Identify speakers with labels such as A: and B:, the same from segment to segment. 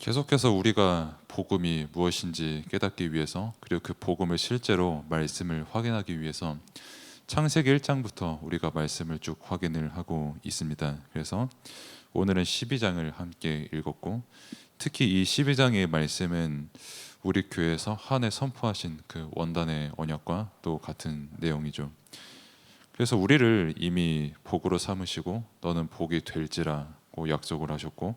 A: 계속해서 우리가 복음이 무엇인지 깨닫기 위해서, 그리고 그 복음을 실제로 말씀을 확인하기 위해서 창세기 1장부터 우리가 말씀을 쭉 확인을 하고 있습니다. 그래서 오늘은 12장을 함께 읽었고, 특히 이 12장의 말씀은 우리 교회에서 한 해 선포하신 그 원단의 언약과 또 같은 내용이죠. 그래서 우리를 이미 복으로 삼으시고 너는 복이 될지라고 약속을 하셨고,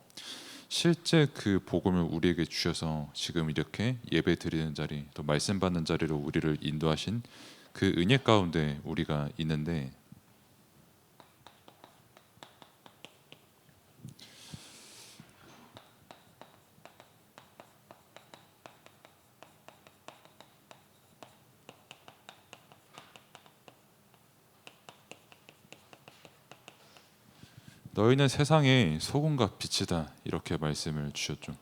A: 실제 그 복음을 우리에게 주셔서 지금 이렇게 예배 드리는 자리, 또 말씀 받는 자리로 우리를 인도하신 그 은혜 가운데 우리가 있는데, 너희는 세상의 소금과 빛이다, 이렇게 말씀을 주셨죠.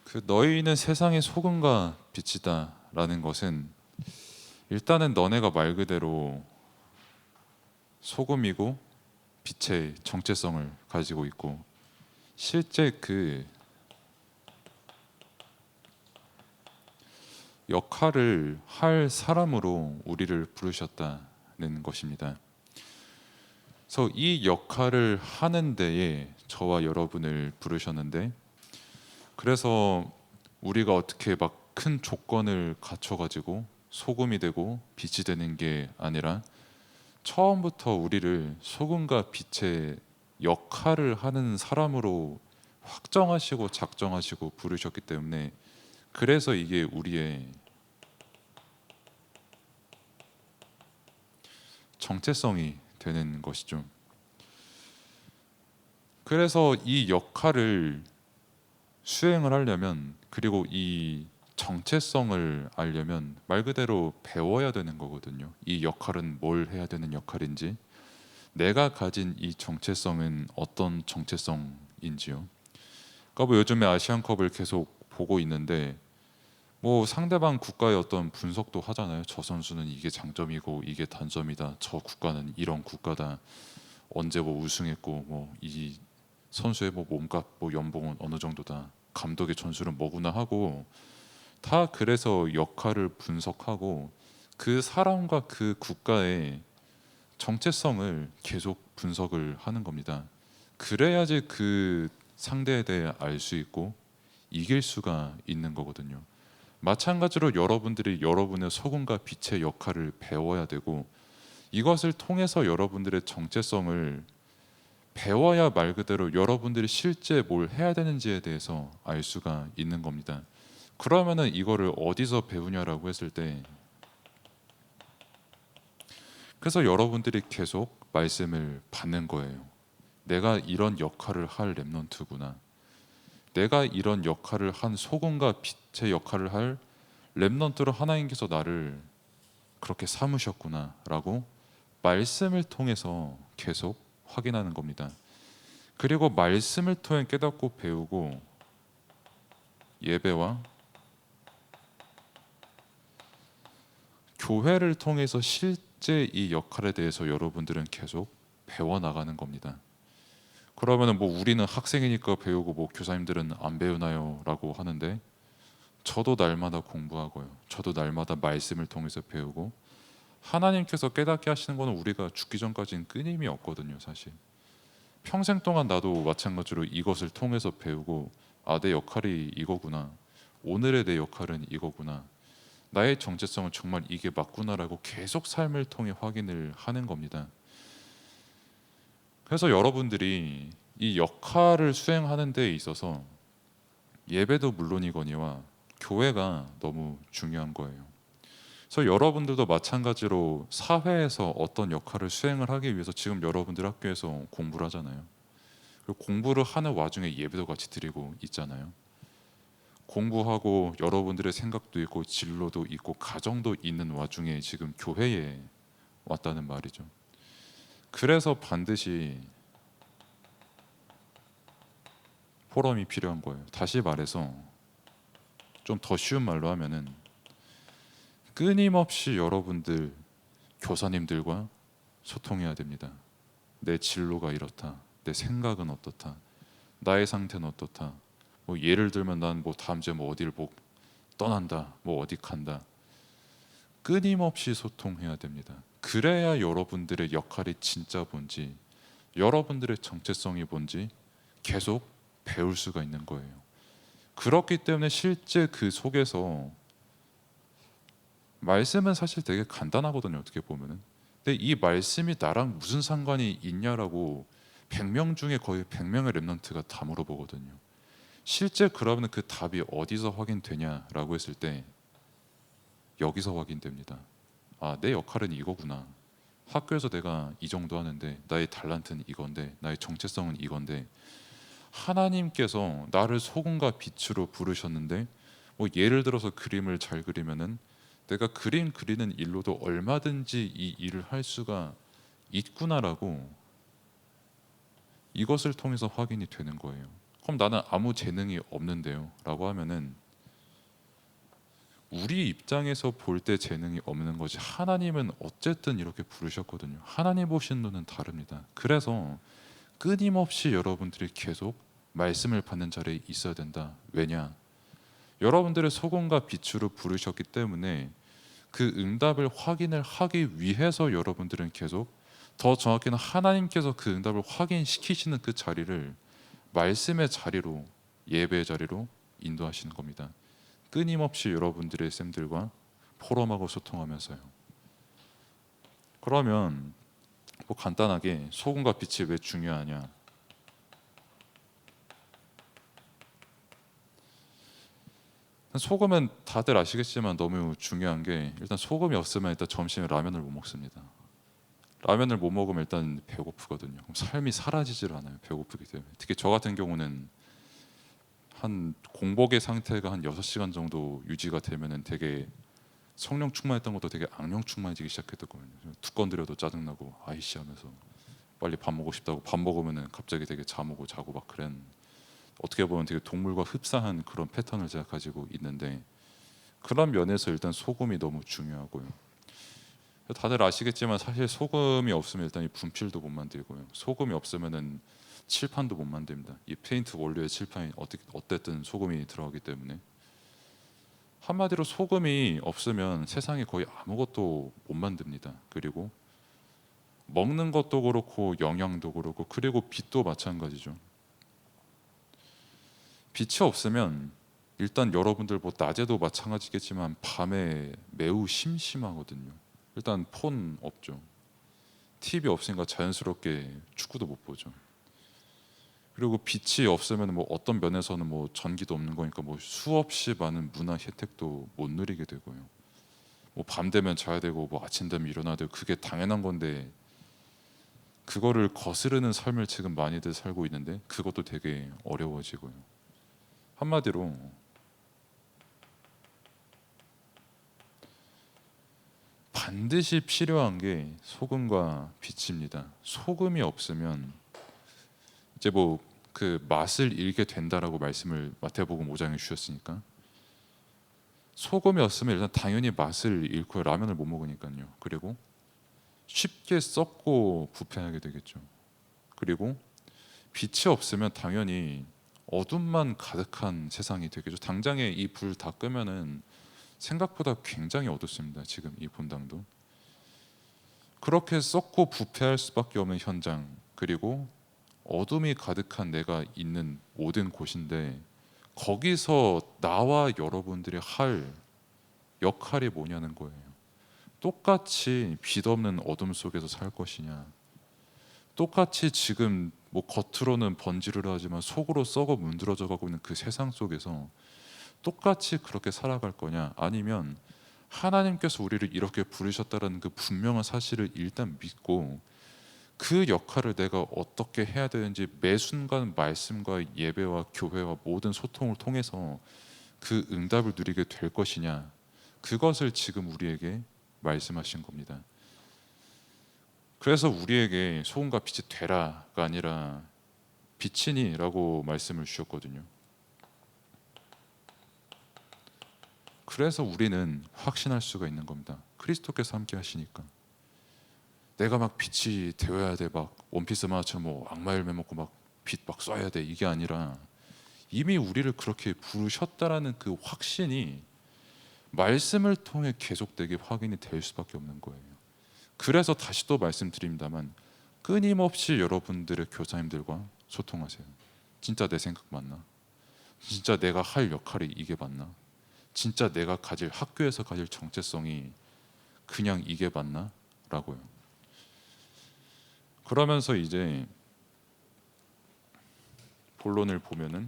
A: 그 너희는 세상의 소금과 빛이다 라는 것은, 일단은 너네가 말 그대로 소금이고 빛의 정체성을 가지고 있고, 실제 그 역할을 할 사람으로 우리를 부르셨다는 것입니다. 그래서 이 역할을 하는 데에 저와 여러분을 부르셨는데, 그래서 우리가 어떻게 막 큰 조건을 갖춰가지고 소금이 되고 빛이 되는 게 아니라, 처음부터 우리를 소금과 빛의 역할을 하는 사람으로 확정하시고 작정하시고 부르셨기 때문에, 그래서 이게 우리의 정체성이 되는 것이죠. 그래서 이 역할을 수행을 하려면, 그리고 이 정체성을 알려면 말 그대로 배워야 되는 거거든요. 이 역할은 뭘 해야 되는 역할인지, 내가 가진 이 정체성은 어떤 정체성인지요. 그러니까 뭐 요즘에 아시안컵을 계속 보고 있는데, 뭐 상대방 국가의 어떤 분석도 하잖아요. 저 선수는 이게 장점이고 이게 단점이다, 저 국가는 이런 국가다, 언제 뭐 우승했고, 뭐 이 선수의 뭐 몸값, 뭐 연봉은 어느 정도다, 감독의 전술은 뭐구나 하고, 다 그래서 역할을 분석하고 그 사람과 그 국가의 정체성을 계속 분석을 하는 겁니다. 그래야지 그 상대에 대해 알 수 있고 이길 수가 있는 거거든요. 마찬가지로 여러분들이 여러분의 소금과 빛의 역할을 배워야 되고, 이것을 통해서 여러분들의 정체성을 배워야 말 그대로 여러분들이 실제 뭘 해야 되는지에 대해서 알 수가 있는 겁니다. 그러면은 이거를 어디서 배우냐라고 했을 때, 그래서 여러분들이 계속 말씀을 받는 거예요. 내가 이런 역할을 할 렘넌트구나, 내가 이런 역할을 한 소금과 빛의 역할을 할 렘넌트로 하나님께서 나를 그렇게 삼으셨구나 라고 말씀을 통해서 계속 확인하는 겁니다. 그리고 말씀을 통해 깨닫고 배우고, 예배와 교회를 통해서 실제 이 역할에 대해서 여러분들은 계속 배워나가는 겁니다. 그러면 뭐 우리는 학생이니까 배우고 뭐 교사님들은 안 배우나요? 라고 하는데, 저도 날마다 공부하고요, 저도 날마다 말씀을 통해서 배우고, 하나님께서 깨닫게 하시는 거는 우리가 죽기 전까지는 끊임이 없거든요. 사실 평생 동안 나도 마찬가지로 이것을 통해서 배우고, 아, 내 역할이 이거구나, 오늘의 내 역할은 이거구나, 나의 정체성은 정말 이게 맞구나라고 계속 삶을 통해 확인을 하는 겁니다. 그래서 여러분들이 이 역할을 수행하는 데 있어서 예배도 물론이거니와 교회가 너무 중요한 거예요. 그래서 여러분들도 마찬가지로 사회에서 어떤 역할을 수행을 하기 위해서 지금 여러분들 학교에서 공부를 하잖아요. 그리고 공부를 하는 와중에 예배도 같이 드리고 있잖아요. 공부하고 여러분들의 생각도 있고 진로도 있고 가정도 있는 와중에 지금 교회에 왔다는 말이죠. 그래서 반드시 포럼이 필요한 거예요. 다시 말해서 좀 더 쉬운 말로 하면은, 끊임없이 여러분들 교사님들과 소통해야 됩니다. 내 진로가 이렇다. 내 생각은 어떻다. 나의 상태는 어떻다. 뭐 예를 들면 난 뭐 다음 주에 뭐 어디를 뭐 떠난다. 뭐 어디 간다. 끊임없이 소통해야 됩니다. 그래야 여러분들의 역할이 진짜 뭔지, 여러분들의 정체성이 뭔지 계속 배울 수가 있는 거예요. 그렇기 때문에 실제 그 속에서 말씀은 사실 되게 간단하거든요. 어떻게 보면은. 근데 이 말씀이 나랑 무슨 상관이 있냐라고 100명 중에 거의 100명의 랩런트가 다 물어보거든요. 실제 그러면 그 답이 어디서 확인되냐라고 했을 때 여기서 확인됩니다. 아, 내 역할은 이거구나. 학교에서 내가 이 정도 하는데 나의 달란트는 이건데 나의 정체성은 이건데 하나님께서 나를 소금과 빛으로 부르셨는데 뭐 예를 들어서 그림을 잘 그리면은 내가 그림 그리는 일로도 얼마든지 이 일을 할 수가 있구나라고 이것을 통해서 확인이 되는 거예요. 그럼 나는 아무 재능이 없는데요 라고 하면은 우리 입장에서 볼 때 재능이 없는 거지 하나님은 어쨌든 이렇게 부르셨거든요. 하나님 보시는 눈은 다릅니다. 그래서 끊임없이 여러분들이 계속 말씀을 받는 자리에 있어야 된다. 왜냐? 여러분들의 소금과 빛으로 부르셨기 때문에 그 응답을 확인을 하기 위해서 여러분들은 계속 더 정확히는 하나님께서 그 응답을 확인시키시는 그 자리를 말씀의 자리로 예배의 자리로 인도하시는 겁니다. 끊임없이 여러분들의 쌤들과 포럼하고 소통하면서요. 그러면 뭐 간단하게 소금과 빛이 왜 중요하냐? 소금은 다들 아시겠지만 너무 중요한 게 일단 소금이 없으면 일단 점심에 라면을 못 먹습니다. 라면을 못 먹으면 일단 배고프거든요. 그럼 삶이 사라지질 않아요. 배고프기 때문에. 특히 저 같은 경우는 한 공복의 상태가 한 6시간 정도 유지가 되면은 되게 성령 충만했던 것도 되게 악령 충만해지기 시작했거든요. 두 건 들여도 짜증나고 아이씨 하면서 빨리 밥 먹고 싶다고 밥 먹으면은 갑자기 되게 잠 오고 자고 막 그런 어떻게 보면 되게 동물과 흡사한 그런 패턴을 제가 가지고 있는데 그런 면에서 일단 소금이 너무 중요하고요. 다들 아시겠지만 사실 소금이 없으면 일단 이 분필도 못 만들고요. 소금이 없으면은 칠판도 못 만듭니다. 이 페인트 원료의 칠판이 어쨌든 소금이 들어가기 때문에 한마디로 소금이 없으면 세상에 거의 아무것도 못 만듭니다. 그리고 먹는 것도 그렇고 영양도 그렇고 그리고 빛도 마찬가지죠. 빛이 없으면 일단 여러분들 뭐 낮에도 마찬가지겠지만 밤에 매우 심심하거든요. 일단 폰 없죠. TV 없으니까 자연스럽게 축구도 못 보죠. 그리고 빛이 없으면 뭐 어떤 면에서는 뭐 전기도 없는 거니까 뭐 수없이 많은 문화 혜택도 못 누리게 되고요. 뭐 밤 되면 자야 되고 뭐 아침 되면 일어나야 되고 그게 당연한 건데 그거를 거스르는 삶을 지금 많이들 살고 있는데 그것도 되게 어려워지고요. 한마디로 반드시 필요한 게 소금과 빛입니다. 소금이 없으면 이제 뭐 그 맛을 잃게 된다라고 말씀을 마태복음 5장에 주셨으니까 소금이 없으면 일단 당연히 맛을 잃고 라면을 못 먹으니까요. 그리고 쉽게 썩고 부패하게 되겠죠. 그리고 빛이 없으면 당연히 어둠만 가득한 세상이 되겠죠. 당장에 이 불 다 끄면은 생각보다 굉장히 어둡습니다. 지금 이 본당도 그렇게 썩고 부패할 수밖에 없는 현장 그리고 어둠이 가득한 내가 있는 모든 곳인데 거기서 나와 여러분들이 할 역할이 뭐냐는 거예요. 똑같이 빛 없는 어둠 속에서 살 것이냐 똑같이 지금 뭐 겉으로는 번지르르 하지만 속으로 썩어 문드러져 가고 있는 그 세상 속에서 똑같이 그렇게 살아갈 거냐 아니면 하나님께서 우리를 이렇게 부르셨다는 그 분명한 사실을 일단 믿고 그 역할을 내가 어떻게 해야 되는지 매 순간 말씀과 예배와 교회와 모든 소통을 통해서 그 응답을 누리게 될 것이냐 그것을 지금 우리에게 말씀하신 겁니다. 그래서 우리에게 소금과 빛이 되라가 아니라 빛이니라고 말씀을 주셨거든요. 그래서 우리는 확신할 수가 있는 겁니다. 그리스도께서 함께 하시니까. 내가 막 빛이 되어야 돼, 막 원피스 만화처럼 뭐 악마 열매 먹고 막 빛 막 쏴야 돼, 이게 아니라 이미 우리를 그렇게 부르셨다라는 그 확신이 말씀을 통해 계속되게 확인이 될 수밖에 없는 거예요. 그래서 다시 또 말씀드립니다만 끊임없이 여러분들의 교사님들과 소통하세요. 진짜 내 생각 맞나? 진짜 내가 할 역할이 이게 맞나? 진짜 내가 가질 학교에서 가질 정체성이 그냥 이게 맞나? 라고요. 그러면서 이제 본론을 보면은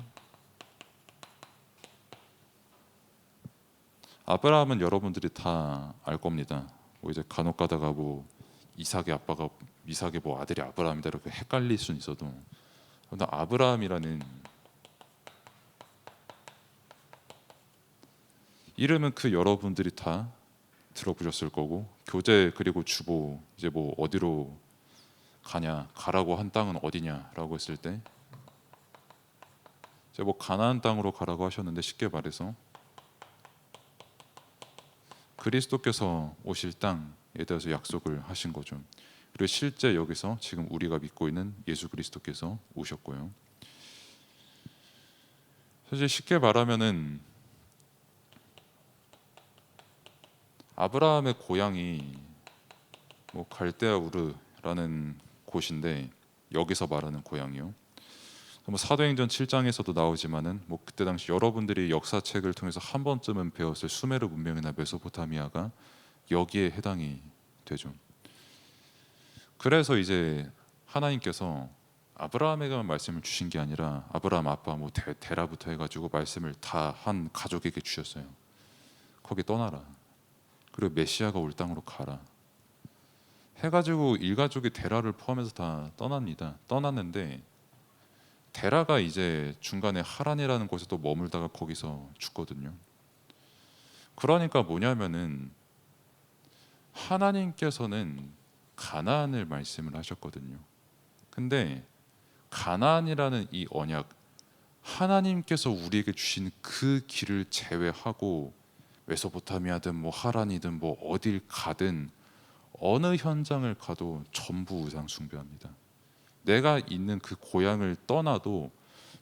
A: 아브라함은 여러분들이 다 알 겁니다. 뭐 이제 간혹 가다가 뭐 이삭의 아빠가 이삭의 뭐 아들이 아브라함이다 이렇게 헷갈릴 수는 있어도, 근데 아브라함이라는 이름은 그 여러분들이 다 들어보셨을 거고, 교재 그리고 주보 이제 뭐 어디로 가냐, 가라고 한 땅은 어디냐라고 했을 때 이제 뭐 가나안 땅으로 가라고 하셨는데, 쉽게 말해서 그리스도께서 오실 땅에 대해서 약속을 하신 거죠. 그리고 실제 여기서 지금 우리가 믿고 있는 예수 그리스도께서 오셨고요. 사실 쉽게 말하면은 아브라함의 고향이 뭐 갈대아 우르라는 곳인데, 여기서 말하는 고향이요. 뭐 사도행전 7장에서도 나오지만은 뭐 그때 당시 여러분들이 역사책을 통해서 한 번쯤은 배웠을 수메르 문명이나 메소포타미아가 여기에 해당이 되죠. 그래서 이제 하나님께서 아브라함에게만 말씀을 주신 게 아니라 아브라함 아빠 뭐 데라부터 해가지고 말씀을 다 한 가족에게 주셨어요. 거기 떠나라. 그리고 메시아가 올 땅으로 가라. 해가지고 일가족이 데라를 포함해서 다 떠납니다. 떠났는데 데라가 이제 중간에 하란이라는 곳에 또 머물다가 거기서 죽거든요. 그러니까 뭐냐면은 하나님께서는 가나안을 말씀을 하셨거든요. 근데 가나안이라는 이 언약, 하나님께서 우리에게 주신 그 길을 제외하고 메소포타미아든 뭐 하란이든 뭐 어딜 가든 어느 현장을 가도 전부 우상 숭배합니다. 내가 있는 그 고향을 떠나도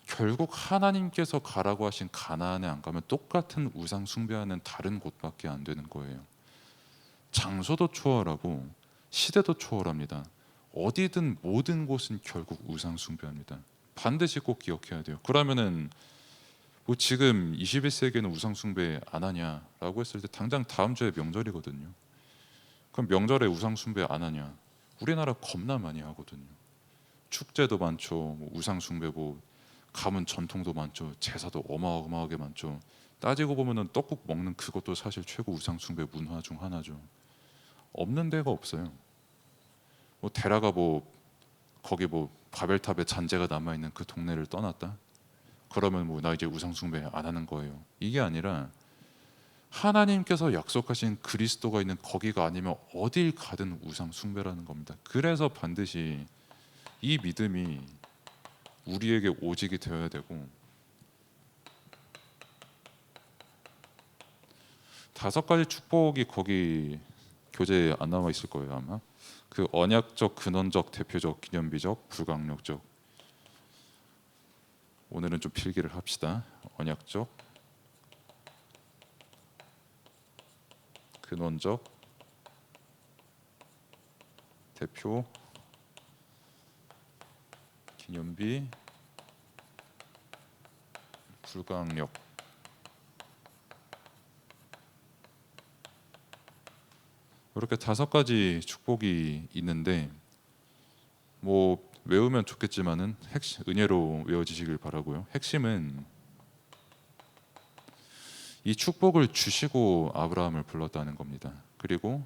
A: 결국 하나님께서 가라고 하신 가나안에 안 가면 똑같은 우상 숭배하는 다른 곳밖에 안 되는 거예요. 장소도 초월하고 시대도 초월합니다. 어디든 모든 곳은 결국 우상 숭배합니다. 반드시 꼭 기억해야 돼요. 그러면은 뭐 지금 21세기에는 우상 숭배 안 하냐라고 했을 때 당장 다음 주에 명절이거든요. 그럼 명절에 우상 숭배 안 하냐? 우리나라 겁나 많이 하거든요. 축제도 많죠. 뭐 우상 숭배 뭐 가문 전통도 많죠. 제사도 어마어마하게 많죠. 따지고 보면은 떡국 먹는 그것도 사실 최고 우상 숭배 문화 중 하나죠. 없는 데가 없어요. 뭐 데라가 뭐 거기 뭐 바벨탑에 잔재가 남아 있는 그 동네를 떠났다. 그러면 뭐 나 이제 우상 숭배 안 하는 거예요. 이게 아니라 하나님께서 약속하신 그리스도가 있는 거기가 아니면 어딜 가든 우상 숭배라는 겁니다. 그래서 반드시 이 믿음이 우리에게 오직이 되어야 되고, 다섯 가지 축복이 거기 교재에 안 나와 있을 거예요 아마. 그 언약적, 근원적, 대표적, 기념비적, 불강력적. 오늘은 좀 필기를 합시다. 언약적, 근원적, 대표, 기념비, 불강력. 이렇게 다섯 가지 축복이 있는데 뭐 외우면 좋겠지만은 은혜로 외워지시길 바라고요. 핵심은 이 축복을 주시고 아브라함을 불렀다는 겁니다. 그리고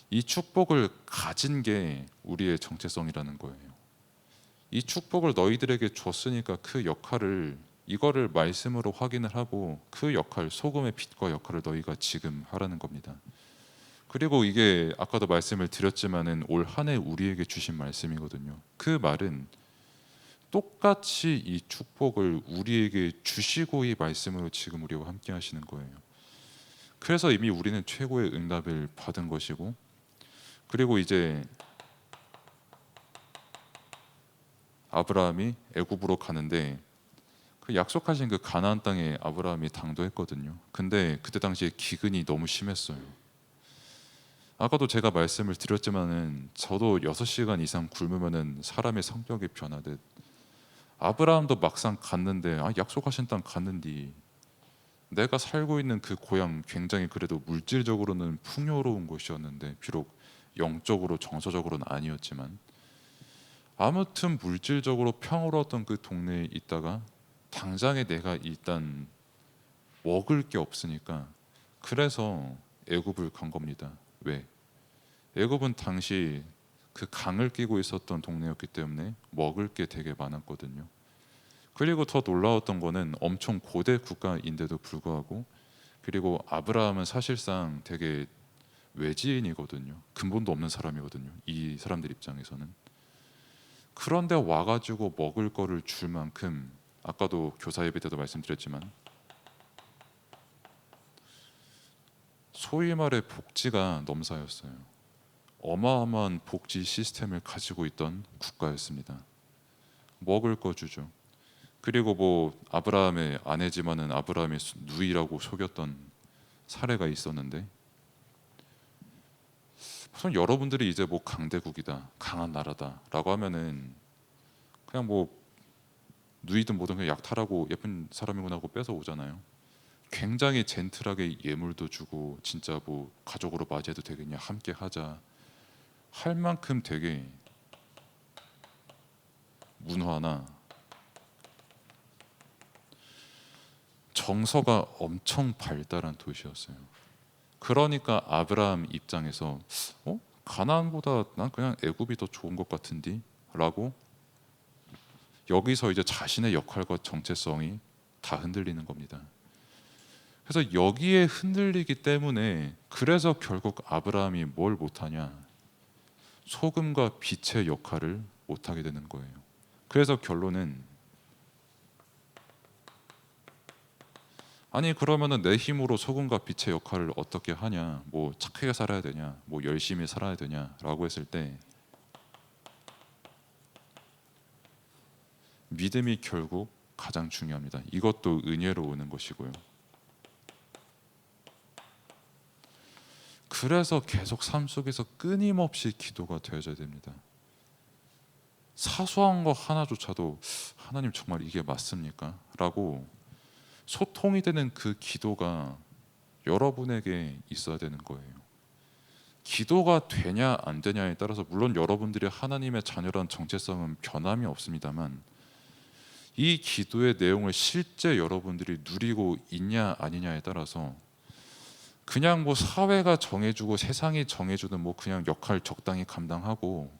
A: 이 축복을 가진 게 우리의 정체성이라는 거예요. 이 축복을 너희들에게 줬으니까 그 역할을, 이거를 말씀으로 확인을 하고 그 역할, 소금의 빛과 역할을 너희가 지금 하라는 겁니다. 그리고 이게 아까도 말씀을 드렸지만은 올 한 해 우리에게 주신 말씀이거든요. 그 말은 똑같이 이 축복을 우리에게 주시고 이 말씀으로 지금 우리와 함께 하시는 거예요. 그래서 이미 우리는 최고의 응답을 받은 것이고, 그리고 이제 아브라함이 애굽으로 가는데 그 약속하신 그 가나안 땅에 아브라함이 당도했거든요. 근데 그때 당시에 기근이 너무 심했어요. 아까도 제가 말씀을 드렸지만은 저도 6시간 이상 굶으면은 사람의 성격이 변하듯 아브라함도 막상 갔는데 약속하신 땅 갔는데 내가 살고 있는 그 고향 굉장히 그래도 물질적으로는 풍요로운 곳이었는데 비록 영적으로 정서적으로는 아니었지만 아무튼 물질적으로 평화로웠던 그 동네에 있다가 당장에 내가 일단 먹을 게 없으니까 그래서 애굽을 간 겁니다. 왜? 애굽은 당시 그 강을 끼고 있었던 동네였기 때문에 먹을 게 되게 많았거든요. 그리고 더 놀라웠던 거는 엄청 고대 국가인데도 불구하고 그리고 아브라함은 사실상 되게 외지인이거든요. 근본도 없는 사람이거든요. 이 사람들 입장에서는. 그런데 와가지고 먹을 거를 줄 만큼 아까도 교사 예배 때도 말씀드렸지만 소위 말해 복지가 넘사였어요. 어마어마한 복지 시스템을 가지고 있던 국가였습니다. 먹을 거 주죠. 그리고 뭐 아브라함의 아내지만은 아브라함의 누이라고 속였던 사례가 있었는데 우선 여러분들이 이제 뭐 강대국이다, 강한 나라다라고 하면은 그냥 뭐 누이든 뭐든 그냥 약탈하고 예쁜 사람이구나 하고 뺏어 오잖아요. 굉장히 젠틀하게 예물도 주고 진짜 뭐 가족으로 맞이해도 되겠냐, 함께 하자 할 만큼 되게 문화나 정서가 엄청 발달한 도시였어요. 그러니까 아브라함 입장에서 가나안보다 난 그냥 애굽이 더 좋은 것 같은데 라고 여기서 이제 자신의 역할과 정체성이 다 흔들리는 겁니다. 그래서 여기에 흔들리기 때문에 그래서 결국 아브라함이 뭘 못하냐, 소금과 빛의 역할을 못하게 되는 거예요. 그래서 결론은 아니 그러면은 내 힘으로 소금과 빛의 역할을 어떻게 하냐, 뭐 착하게 살아야 되냐, 뭐 열심히 살아야 되냐라고 했을 때 믿음이 결국 가장 중요합니다. 이것도 은혜로 오는 것이고요. 그래서 계속 삶 속에서 끊임없이 기도가 되어져야 됩니다. 사소한 거 하나조차도 하나님 정말 이게 맞습니까? 라고 소통이 되는 그 기도가 여러분에게 있어야 되는 거예요. 기도가 되냐 안 되냐에 따라서 물론 여러분들이 하나님의 자녀란 정체성은 변함이 없습니다만 이 기도의 내용을 실제 여러분들이 누리고 있냐 아니냐에 따라서 그냥 뭐 사회가 정해주고 세상이 정해주는 뭐 그냥 역할 적당히 감당하고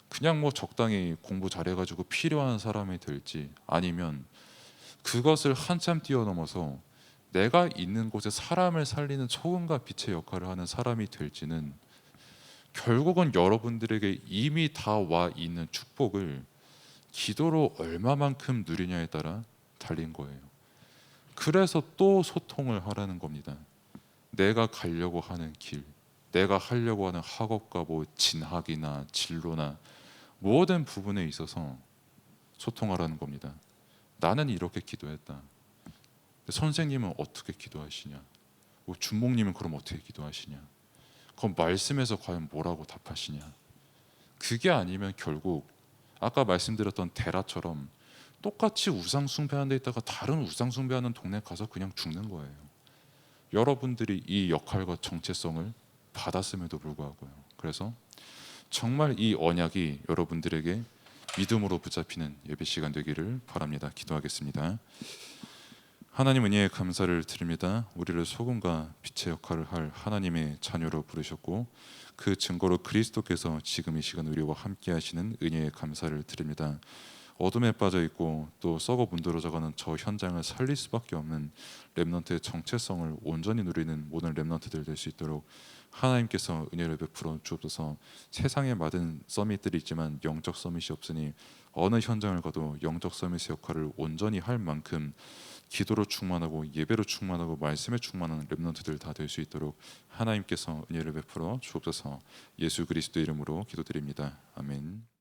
A: 그냥 뭐 적당히 공부 잘해가지고 필요한 사람이 될지 아니면 그것을 한참 뛰어넘어서 내가 있는 곳에 사람을 살리는 소금과 빛의 역할을 하는 사람이 될지는 결국은 여러분들에게 이미 다 와 있는 축복을 기도로 얼마만큼 누리냐에 따라 달린 거예요. 그래서 또 소통을 하라는 겁니다. 내가 가려고 하는 길, 내가 하려고 하는 학업과 뭐 진학이나 진로나 모든 부분에 있어서 소통하라는 겁니다. 나는 이렇게 기도했다. 선생님은 어떻게 기도하시냐? 뭐 준목님은 그럼 어떻게 기도하시냐? 그럼 말씀에서 과연 뭐라고 답하시냐? 그게 아니면 결국 아까 말씀드렸던 데라처럼 똑같이 우상 숭배하는 데 있다가 다른 우상 숭배하는 동네 가서 그냥 죽는 거예요. 여러분들이 이 역할과 정체성을 받았음에도 불구하고요. 그래서 정말 이 언약이 여러분들에게 믿음으로 붙잡히는 예배 시간 되기를 바랍니다. 기도하겠습니다. 하나님 은혜에 감사를 드립니다. 우리를 소금과 빛의 역할을 할 하나님의 자녀로 부르셨고 그 증거로 그리스도께서 지금 이 시간 우리와 함께 하시는 은혜에 감사를 드립니다. 어둠에 빠져 있고 또 썩어 문드러져가는 저 현장을 살릴 수밖에 없는 렘넌트의 정체성을 온전히 누리는 모든 렘넌트들 될 수 있도록 하나님께서 은혜를 베풀어 주옵소서. 세상에 많은 서밋들이 있지만 영적 서밋이 없으니 어느 현장을 가도 영적 서밋의 역할을 온전히 할 만큼 기도로 충만하고 예배로 충만하고 말씀에 충만한 렘넌트들 다 될 수 있도록 하나님께서 은혜를 베풀어 주옵소서. 예수 그리스도 이름으로 기도드립니다. 아멘.